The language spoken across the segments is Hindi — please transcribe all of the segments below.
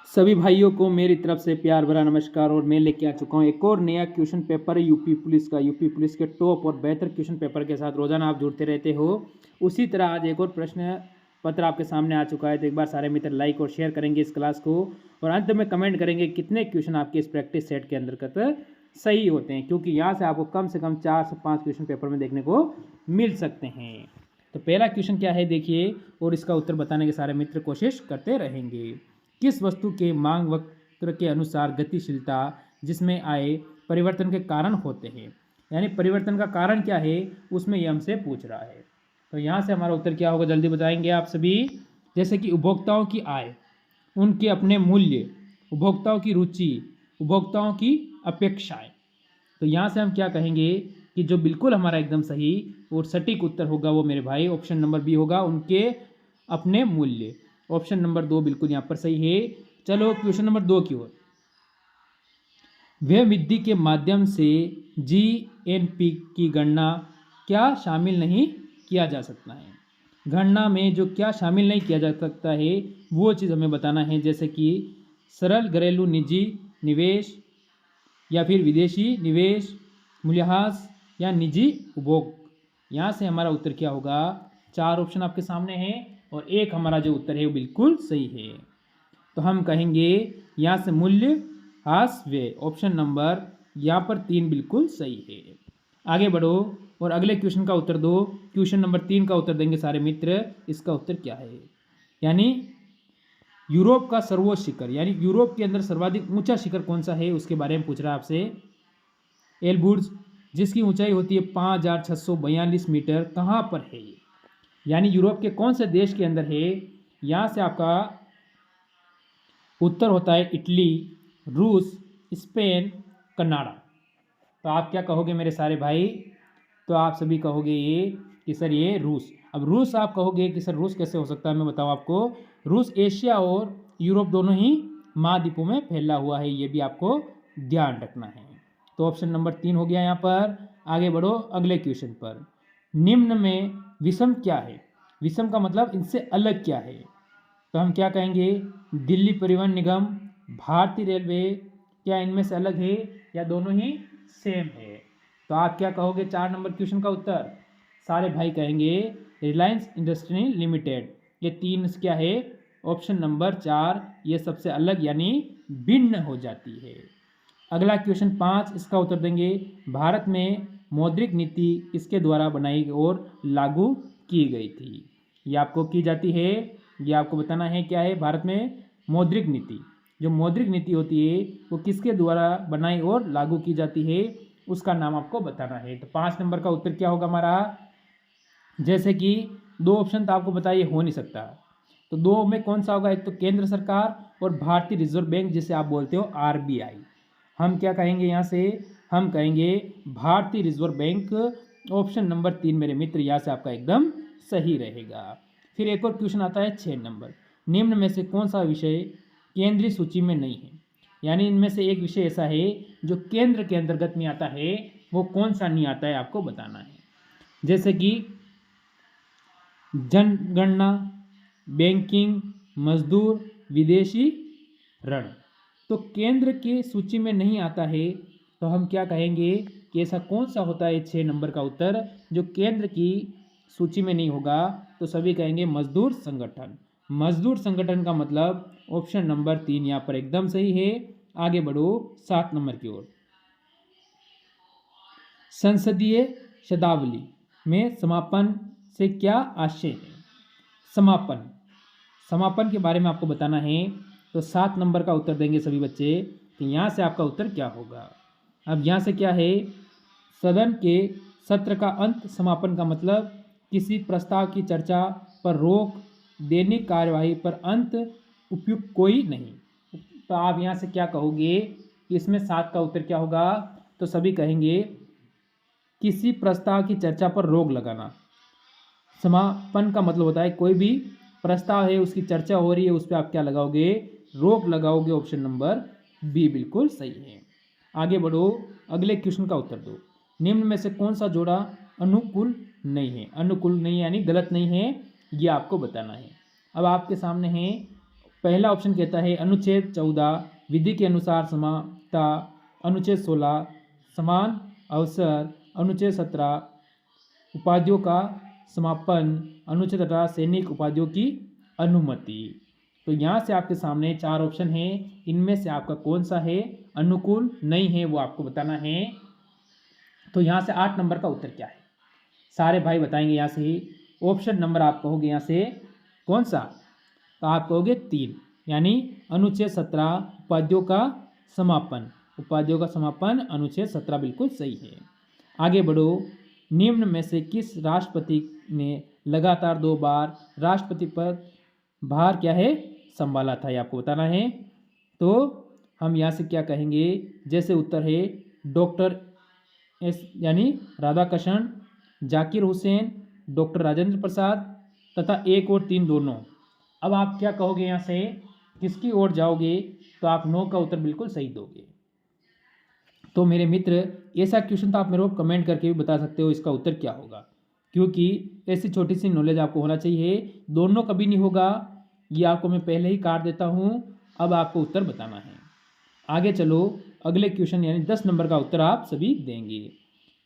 सभी भाइयों को मेरी तरफ से प्यार भरा नमस्कार। और मैं लेके आ चुका हूँ एक और नया क्वेश्चन पेपर यूपी पुलिस का। यूपी पुलिस के टॉप और बेहतर क्वेश्चन पेपर के साथ रोजाना आप जुड़ते रहते हो। उसी तरह आज एक और प्रश्न पत्र आपके सामने आ चुका है। तो एक बार सारे मित्र लाइक और शेयर करेंगे इस क्लास को, और अंत में कमेंट करेंगे कितने क्वेश्चन आपके इस प्रैक्टिस सेट के अंतर्गत सही होते हैं, क्योंकि यहाँ से आपको कम से कम 4 से 5 क्वेश्चन पेपर में देखने को मिल सकते हैं। तो पहला क्वेश्चन क्या है देखिए, और इसका उत्तर बताने के सारे मित्र कोशिश करते रहेंगे। किस वस्तु के मांग वक्र के अनुसार गतिशीलता जिसमें आए परिवर्तन के कारण होते हैं, यानी परिवर्तन का कारण क्या है उसमें यह हमसे पूछ रहा है। तो यहाँ से हमारा उत्तर क्या होगा जल्दी बताएंगे आप सभी। जैसे कि उपभोक्ताओं की आय, उनके अपने मूल्य, उपभोक्ताओं की रुचि, उपभोक्ताओं की अपेक्षाएं। तो यहाँ से हम क्या कहेंगे कि जो बिल्कुल हमारा एकदम सही और सटीक उत्तर होगा वो मेरे भाई ऑप्शन नंबर बी होगा, उनके अपने मूल्य। ऑप्शन नंबर 2 बिल्कुल यहाँ पर सही है। चलो क्वेश्चन नंबर 2 की ओर। व्यय विधि के माध्यम से जीएनपी की गणना क्या शामिल नहीं किया जा सकता है। गणना में जो क्या शामिल नहीं किया जा सकता है वो चीज़ हमें बताना है। जैसे कि सरल घरेलू निजी निवेश, या फिर विदेशी निवेश, मूल्यह्रास, या निजी उपभोग। यहाँ से हमारा उत्तर क्या होगा। 4 ऑप्शन आपके सामने हैं और एक हमारा जो उत्तर है वो बिल्कुल सही है। तो हम कहेंगे यहाँ से मूल्य ह्रास व्यय, ऑप्शन नंबर यहाँ पर 3 बिल्कुल सही है। आगे बढ़ो और अगले क्वेश्चन का उत्तर दो। क्वेश्चन नंबर 3 का उत्तर देंगे सारे मित्र। इसका उत्तर क्या है, यानी यूरोप का सर्वोच्च शिखर, यानी यूरोप के अंदर सर्वाधिक ऊंचा शिखर कौन सा है उसके बारे में पूछ रहा है आपसे। एलबुर्ज, जिसकी ऊंचाई होती है 5642 मीटर, कहाँ पर है ये, यानी यूरोप के कौन से देश के अंदर है। यहाँ से आपका उत्तर होता है इटली, रूस, स्पेन, कनाडा। तो आप क्या कहोगे मेरे सारे भाई, तो आप सभी कहोगे ये कि सर ये रूस। अब रूस आप कहोगे कि सर रूस कैसे हो सकता है, मैं बताऊँ आपको। रूस एशिया और यूरोप दोनों ही महाद्वीपों में फैला हुआ है, ये भी आपको ध्यान रखना है। तो ऑप्शन नंबर 3 हो गया यहाँ पर। आगे बढ़ो अगले क्वेश्चन पर। निम्न में विषम क्या है। विषम का मतलब इनसे अलग क्या है। तो हम क्या कहेंगे, दिल्ली परिवहन निगम, भारतीय रेलवे, क्या इनमें से अलग है या दोनों ही सेम है। तो आप क्या कहोगे 4 नंबर क्वेश्चन का उत्तर। सारे भाई कहेंगे रिलायंस इंडस्ट्री लिमिटेड। ये 3 क्या है, ऑप्शन नंबर 4 ये सबसे अलग यानी भिन्न हो जाती है। अगला क्वेश्चन 5, इसका उत्तर देंगे भारत में मौद्रिक नीति किसके द्वारा बनाई और लागू की गई थी। ये आपको की जाती है, ये आपको बताना है क्या है। भारत में मौद्रिक नीति, जो मौद्रिक नीति होती है वो किसके द्वारा बनाई और लागू की जाती है उसका नाम आपको बताना है। तो 5 नंबर का उत्तर क्या होगा हमारा। जैसे कि 2 ऑप्शन तो आपको बताइए हो नहीं सकता, तो 2 में कौन सा होगा, एक तो केंद्र सरकार और भारतीय रिजर्व बैंक जिसे आप बोलते हो आरबीआई। हम क्या कहेंगे यहाँ से, हम कहेंगे भारतीय रिजर्व बैंक। ऑप्शन नंबर 3 मेरे मित्र यहाँ से आपका एकदम सही रहेगा। फिर एक और क्वेश्चन आता है 6 नंबर। निम्न में से कौन सा विषय केंद्रीय सूची में नहीं है, यानी इनमें से एक विषय ऐसा है जो केंद्र के अंतर्गत नहीं आता है, वो कौन सा नहीं आता है आपको बताना है। जैसे कि जनगणना, बैंकिंग, मजदूर, विदेशी ऋण। तो केंद्र की सूची में नहीं आता है, तो हम क्या कहेंगे कि ऐसा कौन सा होता है 6 नंबर का उत्तर जो केंद्र की सूची में नहीं होगा। तो सभी कहेंगे मजदूर संगठन। मजदूर संगठन का मतलब ऑप्शन नंबर 3 यहाँ पर एकदम सही है। आगे बढ़ो 7 नंबर की ओर। संसदीय शब्दावली में समापन से क्या आशय है। समापन, समापन के बारे में आपको बताना है। तो 7 नंबर का उत्तर देंगे सभी बच्चे। तो यहाँ से आपका उत्तर क्या होगा। अब यहाँ से क्या है, सदन के सत्र का अंत। समापन का मतलब किसी प्रस्ताव की चर्चा पर रोक, दैनिक कार्यवाही पर अंत, उपयुक्त कोई नहीं। तो आप यहाँ से क्या कहोगे कि इसमें 7 का उत्तर क्या होगा। तो सभी कहेंगे किसी प्रस्ताव की चर्चा पर रोक लगाना। समापन का मतलब होता है कोई भी प्रस्ताव है उसकी चर्चा हो रही है उस पर आप क्या लगाओगे, रोक लगाओगे। ऑप्शन नंबर बी बिल्कुल सही है। आगे बढ़ो अगले क्वेश्चन का उत्तर दो। निम्न में से कौन सा जोड़ा अनुकूल नहीं है। अनुकूल नहीं यानी गलत नहीं है, ये आपको बताना है। अब आपके सामने है पहला ऑप्शन कहता है अनुच्छेद 14 विधि के अनुसार समानता, अनुच्छेद 16 समान अवसर, अनुच्छेद 17 उपाधियों का समापन, अनुच्छेद 18 सैनिक उपाधियों की अनुमति। तो यहाँ से आपके सामने 4 ऑप्शन हैं, इनमें से आपका कौन सा है अनुकूल नहीं है वो आपको बताना है। तो यहाँ से 8 नंबर का उत्तर क्या है, सारे भाई बताएंगे यहाँ से ही। ऑप्शन नंबर आप कहोगे यहाँ से कौन सा, तो आप कहोगे 3, यानी अनुच्छेद 17 उपाधियों का समापन, उपाधियों का समापन अनुच्छेद 17 बिल्कुल सही है। आगे बढ़ो, निम्न में से किस राष्ट्रपति ने लगातार 2 बार राष्ट्रपति पद भार क्या है संभाला था, ये आपको बताना है। तो हम यहाँ से क्या कहेंगे, जैसे उत्तर है डॉक्टर एस यानी राधाकृष्णन, जाकिर हुसैन, डॉक्टर राजेंद्र प्रसाद तथा 1 और 3 दोनों। अब आप क्या कहोगे यहाँ से किसकी ओर जाओगे, तो आप 9 का उत्तर बिल्कुल सही दोगे। तो मेरे मित्र ऐसा क्वेश्चन तो आप मेरे को कमेंट करके भी बता सकते हो इसका उत्तर क्या होगा, क्योंकि ऐसी छोटी सी नॉलेज आपको होना चाहिए। दोनों कभी नहीं होगा, ये आपको मैं पहले ही काट देता हूँ, अब आपको उत्तर बताना है। आगे चलो, अगले क्वेश्चन यानी 10 नंबर का उत्तर आप सभी देंगे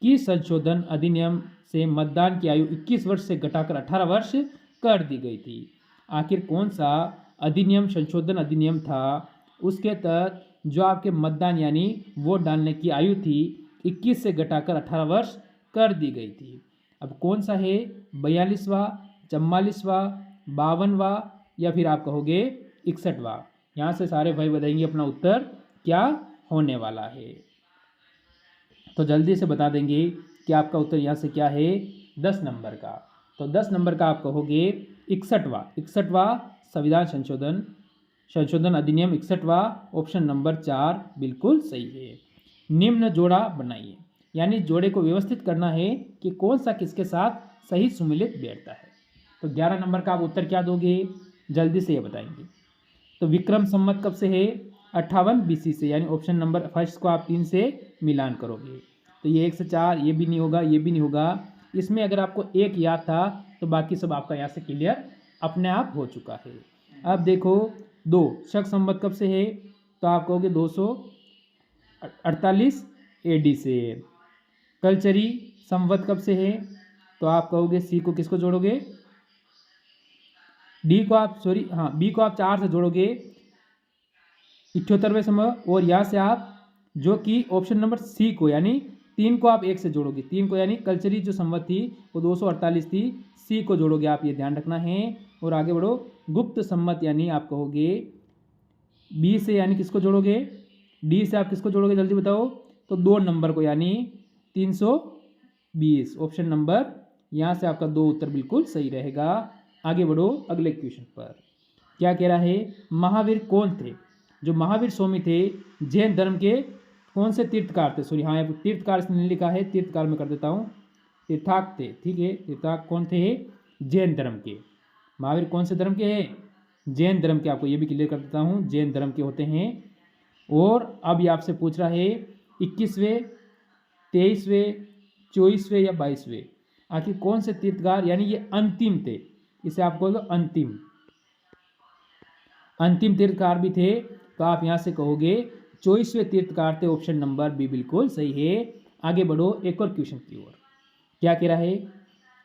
कि संशोधन अधिनियम से मतदान की आयु 21 वर्ष से घटाकर 18 वर्ष कर दी गई थी। आखिर कौन सा अधिनियम संशोधन अधिनियम था, उसके तहत जो आपके मतदान यानी वोट डालने की आयु थी 21 से घटाकर 18 वर्ष कर दी गई थी। अब कौन सा है, 42वां, 44वां, 52वां या फिर आप कहोगे 61वां। यहाँ से सारे भाई बताएंगे अपना उत्तर क्या होने वाला है। तो जल्दी से बता देंगे कि आपका उत्तर यहाँ से क्या है 10 नंबर का। तो 10 नंबर का आप कहोगे 61वां संविधान संशोधन अधिनियम 61वां, ऑप्शन नंबर 4 बिल्कुल सही है। निम्न जोड़ा बनाइए, यानी जोड़े को व्यवस्थित करना है कि कौन सा किसके साथ सही सुमिलित बैठता है। तो 11 नंबर का आप उत्तर क्या दोगे, जल्दी से ये बताएंगे। तो विक्रम संवत कब से है, 58 BC से, यानी ऑप्शन नंबर फर्स्ट को आप 3 से मिलान करोगे। तो ये 1 से 4, ये भी नहीं होगा, ये भी नहीं होगा। इसमें अगर आपको एक याद था तो बाकी सब आपका यहाँ से क्लियर अपने आप हो चुका है। अब देखो 2 शक संवत कब से है, तो आप कहोगे 248 AD से। कलचरी संवत कब से है, तो आप कहोगे सी को किसको जोड़ोगे, बी को आप 4 से जोड़ोगे 78वें संवत, और यहाँ से आप जो कि ऑप्शन नंबर सी को यानी 3 को आप 1 से जोड़ोगे, 3 को यानी कलचरी जो संवत थी वो 248 थी, सी को जोड़ोगे आप, ये ध्यान रखना है। और आगे बढ़ो, गुप्त संवत यानी आप कहोगे बी से, यानी किसको जोड़ोगे, डी से आप किसको जोड़ोगे जल्दी बताओ, तो 2 नंबर को यानी 320, ऑप्शन नंबर, यहाँ से आपका 2 उत्तर बिल्कुल सही रहेगा। आगे बढ़ो अगले क्वेश्चन पर, क्या कह रहा है, महावीर कौन थे, जो महावीर स्वामी थे जैन धर्म के कौन से तीर्थकार थे, सॉरी हाँ यहाँ पर तीर्थकार इसने लिखा है, तीर्थकार में कर देता हूँ, तीर्थाक थे, ठीक है। तीर्थाक कौन थे, जैन धर्म के। महावीर कौन से धर्म के हैं, जैन धर्म के, आपको ये भी क्लियर कर देता हूँ, जैन धर्म के होते हैं। और अब ये आपसे पूछ रहा है 21वें, 23वें, 24वें या 22वें, आखिर कौन से तीर्थकार, यानी ये अंतिम थे, इसे आप बोलो अंतिम तीर्थकार भी थे। तो आप यहाँ से कहोगे 24वें तीर्थकार थे, ऑप्शन नंबर बी बिल्कुल सही है। आगे बढ़ो एक और क्वेश्चन की ओर, क्या कह रहा है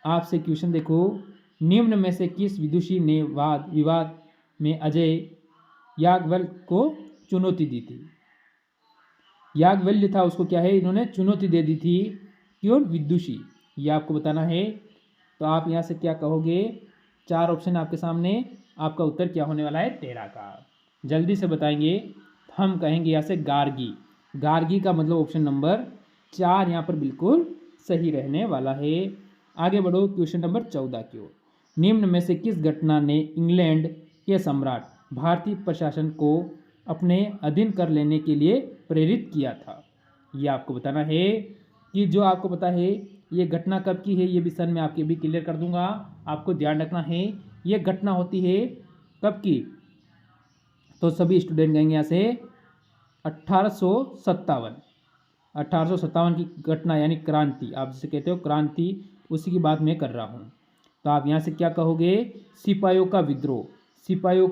आपसे क्वेश्चन देखो, निम्न में से किस विदुषी ने वाद विवाद में अजय याज्ञवल्क्य को चुनौती दी थी। याज्ञवल्क्य था, उसको क्या है इन्होंने चुनौती दे दी थी, क्यों विदुषी, ये आपको बताना है। तो आप यहाँ से क्या कहोगे, 4 ऑप्शन आपके सामने, आपका उत्तर क्या होने वाला है 13 का, जल्दी से बताएंगे। हम कहेंगे यहाँ से गार्गी का मतलब ऑप्शन नंबर 4 यहाँ पर बिल्कुल सही रहने वाला है। आगे बढ़ो क्वेश्चन नंबर 14 की ओर, निम्न में से किस घटना ने इंग्लैंड के सम्राट भारतीय प्रशासन को अपने अधीन कर लेने के लिए प्रेरित किया था। ये आपको बताना है कि जो आपको पता है ये घटना कब की है, ये भी सन में आपके भी क्लियर कर दूंगा, आपको ध्यान रखना है। ये घटना होती है कब की, तो सभी स्टूडेंट कहेंगे यहाँ से 1857 की घटना, यानी क्रांति, आप जिसे कहते हो क्रांति, उसी की बात मैं कर रहा हूँ। तो आप यहाँ से क्या कहोगे, सिपाहियों का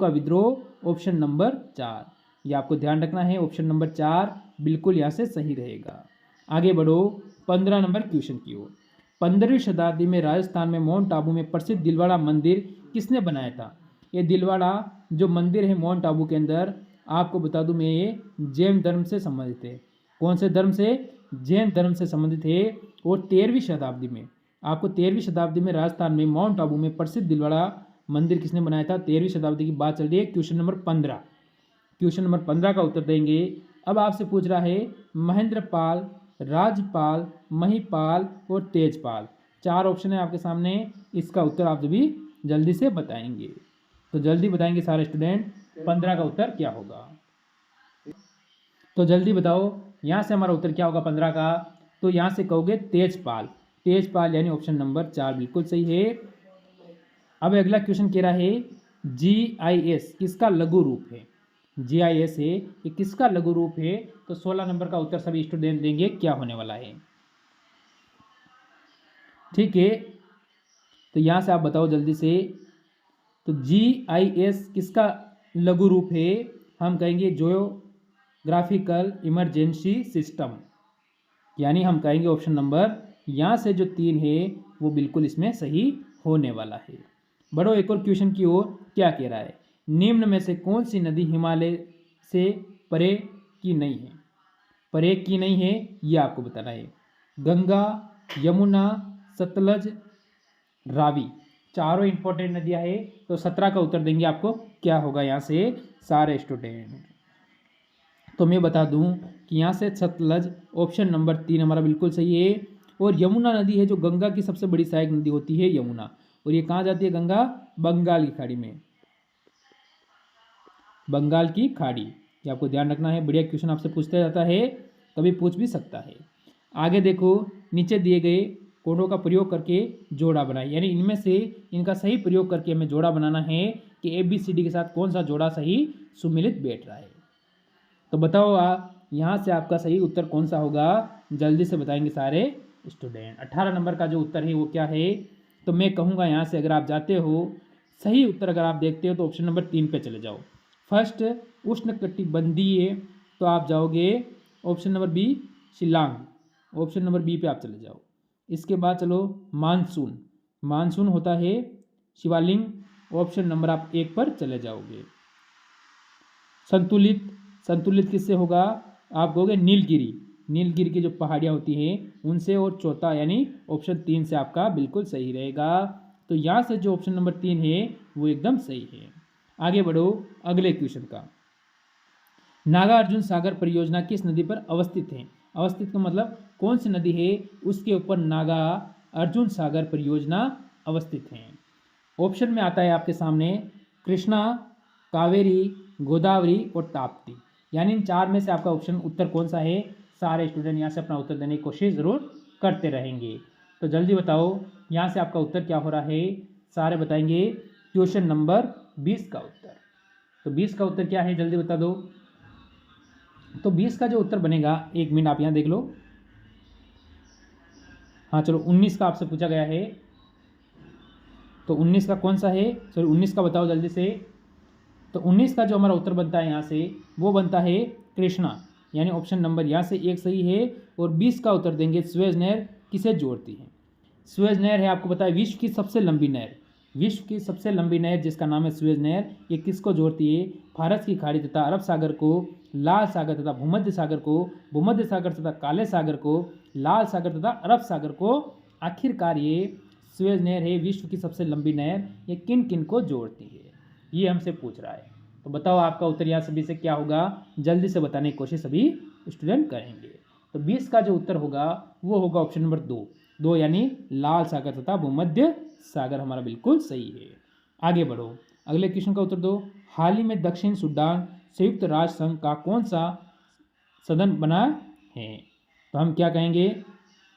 विद्रोह ऑप्शन नंबर 4। ये आपको ध्यान रखना है, ऑप्शन नंबर 4 बिल्कुल यहाँ से सही रहेगा। आगे बढ़ो 15 नंबर क्वेश्चन की ओर। 15वीं शताब्दी में राजस्थान में माउंट आबू में प्रसिद्ध दिलवाड़ा मंदिर किसने बनाया था? ये दिलवाड़ा जो मंदिर है माउंट आबू के अंदर, आपको बता दूं मैं, ये जैन धर्म से संबंधित है। कौन से धर्म से? जैन धर्म से संबंधित है। और 13वीं शताब्दी में, आपको 13वीं शताब्दी में राजस्थान में माउंट आबू में प्रसिद्ध दिलवाड़ा मंदिर किसने बनाया था? 13वीं शताब्दी की बात चल रही है। क्वेश्चन नंबर 15, क्वेश्चन नंबर 15 का उत्तर देंगे। अब आपसे पूछ रहा है महेंद्रपाल, राजपाल, महिपाल और तेजपाल, 4 ऑप्शन है आपके सामने। इसका उत्तर आप भी जल्दी से बताएंगे। तो जल्दी बताएंगे सारे स्टूडेंट, 15 का उत्तर क्या होगा? तो जल्दी बताओ, यहाँ से हमारा उत्तर क्या होगा 15 का? तो यहाँ से कहोगे तेजपाल। तेजपाल यानी ऑप्शन नंबर 4 बिल्कुल सही है। अब अगला क्वेश्चन कह रहा है GIS किसका लघु रूप है? GIS है, ये किसका लघु रूप है? तो 16 नंबर का उत्तर सभी स्टूडेंट देंगे, क्या होने वाला है। ठीक है, तो यहाँ से आप बताओ जल्दी से। तो GIS किसका लघु रूप है? हम कहेंगे जियोग्राफिकल इमरजेंसी सिस्टम, यानी हम कहेंगे ऑप्शन नंबर यहाँ से जो 3 है वो बिल्कुल इसमें सही होने वाला है। बढ़ो एक और क्वेश्चन की ओर। क्या कह रहा है? निम्न में से कौन सी नदी हिमालय से परे की नहीं है? परे की नहीं है ये आपको बताना है। गंगा, यमुना, सतलज, रावी, चारों इंपॉर्टेंट नदियां है। तो 17 का उत्तर देंगे आपको, क्या होगा यहाँ से सारे स्टूडेंट? तो मैं बता दूं कि यहाँ से सतलज ऑप्शन नंबर 3 हमारा बिल्कुल सही है। और यमुना नदी है जो गंगा की सबसे बड़ी सहायक नदी होती है यमुना, और ये कहाँ जाती है? गंगा बंगाल की खाड़ी में, बंगाल की खाड़ी। ये आपको ध्यान रखना है। बढ़िया क्वेश्चन आपसे पूछता जाता है, कभी पूछ भी सकता है। आगे देखो, नीचे दिए गए कोडों का प्रयोग करके जोड़ा बनाए, यानी इनमें से इनका सही प्रयोग करके हमें जोड़ा बनाना है कि ABCD के साथ कौन सा जोड़ा सही सुमिलित बैठ रहा है। तो बताओ आप, यहाँ से आपका सही उत्तर कौन सा होगा? जल्दी से बताएंगे सारे स्टूडेंट। 18 नंबर का जो उत्तर है वो क्या है? तो मैं कहूँगा यहाँ से अगर आप जाते हो, सही उत्तर अगर आप देखते हो तो ऑप्शन नंबर 3 पे चले जाओ। फर्स्ट उष्णकटिबंधीय, तो आप जाओगे option number B Shillong, option number B पे आप चले जाओ। इसके बाद चलो मानसून, मानसून होता है शिवालिंग, ऑप्शन नंबर आप 1 पर चले जाओगे। संतुलित, संतुलित किससे होगा? आप कहोगे नीलगिरी, नीलगिरी की जो पहाड़ियाँ होती हैं उनसे। और चौथा यानी ऑप्शन 3 से आपका बिल्कुल सही रहेगा। तो यहाँ से जो ऑप्शन नंबर 3 है वो एकदम सही है। आगे बढ़ो अगले क्वेश्चन का। नागार्जुन सागर परियोजना किस नदी पर अवस्थित है? अवस्थित का मतलब कौन सी नदी है उसके ऊपर नागा अर्जुन सागर परियोजना अवस्थित है। ऑप्शन में आता है आपके सामने कृष्णा, कावेरी, गोदावरी और ताप्ती, यानी इन 4 में से आपका ऑप्शन उत्तर कौन सा है? सारे स्टूडेंट यहाँ से अपना उत्तर देने की कोशिश ज़रूर करते रहेंगे। तो जल्दी बताओ यहाँ से आपका उत्तर क्या हो रहा है? सारे बताएंगे क्वेश्चन नंबर 20 का उत्तर। तो 20 का उत्तर क्या है जल्दी बता दो। तो 20 का जो उत्तर बनेगा, 1 मिनट आप यहाँ देख लो। हाँ चलो 19 का आपसे पूछा गया है, तो 19 का कौन सा है? सॉरी 19 का बताओ जल्दी से। तो 19 का जो हमारा उत्तर बनता है यहाँ से वो बनता है कृष्णा, यानी ऑप्शन नंबर यहाँ से 1 सही है। और 20 का उत्तर देंगे स्वेज नहर किसे जोड़ती है? स्वेज नहर है आपको पता है विश्व की सबसे लंबी नहर, विश्व की सबसे लंबी नहर जिसका नाम है स्वेज नहर। ये किसको जोड़ती है? भारत की खाड़ी तथा अरब सागर को, लाल सागर तथा भूमध्य सागर को, भूमध्य सागर तथा काले सागर को, लाल सागर तथा अरब सागर को। आखिरकार ये स्वेज नहर है विश्व की सबसे लंबी नहर, ये किन किन को जोड़ती है, ये हमसे पूछ रहा है। तो बताओ आपका उत्तर यहाँ सभी से क्या होगा? जल्दी से बताने की कोशिश सभी स्टूडेंट करेंगे। तो 20 का जो उत्तर होगा वो होगा ऑप्शन नंबर 2 यानी लाल सागर तथा भूमध्य सागर हमारा बिल्कुल सही है। आगे बढ़ो अगले क्वेश्चन का उत्तर दो। हाल ही में दक्षिण सूडान संयुक्त राष्ट्र संघ का कौन सा सदन बना है? तो हम क्या कहेंगे?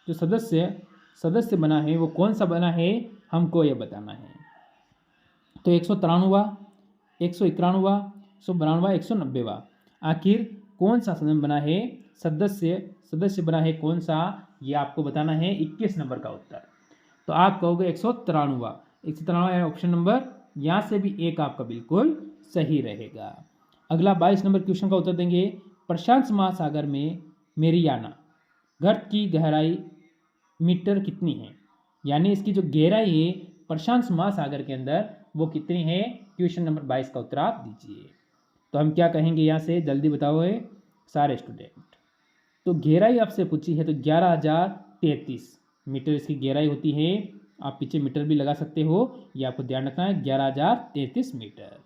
जो सदस्य बना है वो कौन सा बना है, हमको ये बताना है। तो 193वां, 191वां, 192वां, 190वां, आखिर कौन सा सदन बना है? सदस्य बना है कौन सा, ये आपको बताना है। 21 नंबर का उत्तर। तो आप कहोगे 193वां, 193वां ऑप्शन नंबर यहाँ से भी 1 आपका बिल्कुल सही रहेगा। अगला 22 नंबर क्वेश्चन का उत्तर देंगे, प्रशांत महासागर में मेरियाना गर्त की गहराई मीटर कितनी है? यानी इसकी जो गहराई है प्रशांत महासागर के अंदर वो कितनी है? क्वेश्चन नंबर 22 का उत्तर आप दीजिए। तो हम क्या कहेंगे यहाँ से, जल्दी बताओ सारे स्टूडेंट। तो गहराई आपसे पूछी है तो 11,033 मीटर इसकी गहराई होती है। आप पीछे मीटर भी लगा सकते हो, ये आपको ध्यान रखना है, 11,033 मीटर।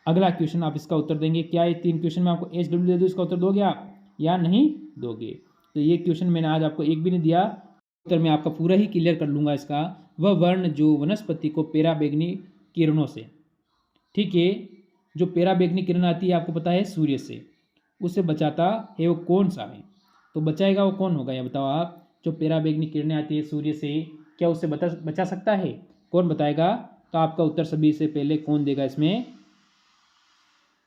अगला क्वेश्चन आप इसका उत्तर देंगे। क्या ये 3 क्वेश्चन में आपको एच डब्ल्यू दे दूँ, इसका उत्तर दोगे आप या नहीं दोगे? तो ये क्वेश्चन मैंने आज आपको एक भी नहीं दिया, उत्तर मैं आपका पूरा ही क्लियर कर लूँगा इसका। वह वर्ण जो वनस्पति को पराबैंगनी किरणों से, ठीक है, जो पराबैंगनी किरण आती है आपको पता है सूर्य से, उसे बचाता है वो कौन सा है? तो बचाएगा वो कौन होगा, ये बताओ आप। जो पराबैंगनी किरणें आती है सूर्य से, क्या उससे बचा सकता है? कौन बताएगा? तो आपका उत्तर सभी से पहले कौन देगा इसमें?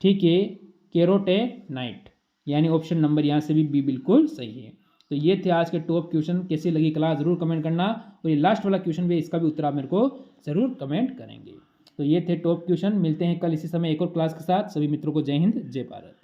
ठीक है, कैरोटेनाइट, यानी ऑप्शन नंबर यहाँ से भी बी बिल्कुल सही है। तो ये थे आज के टॉप क्वेश्चन। कैसी लगी क्लास ज़रूर कमेंट करना, और ये लास्ट वाला क्वेश्चन भी, इसका भी उत्तर आप मेरे को ज़रूर कमेंट करेंगे। तो ये थे टॉप क्वेश्चन। मिलते हैं कल इसी समय एक और क्लास के साथ। सभी मित्रों को जय हिंद, जय भारत।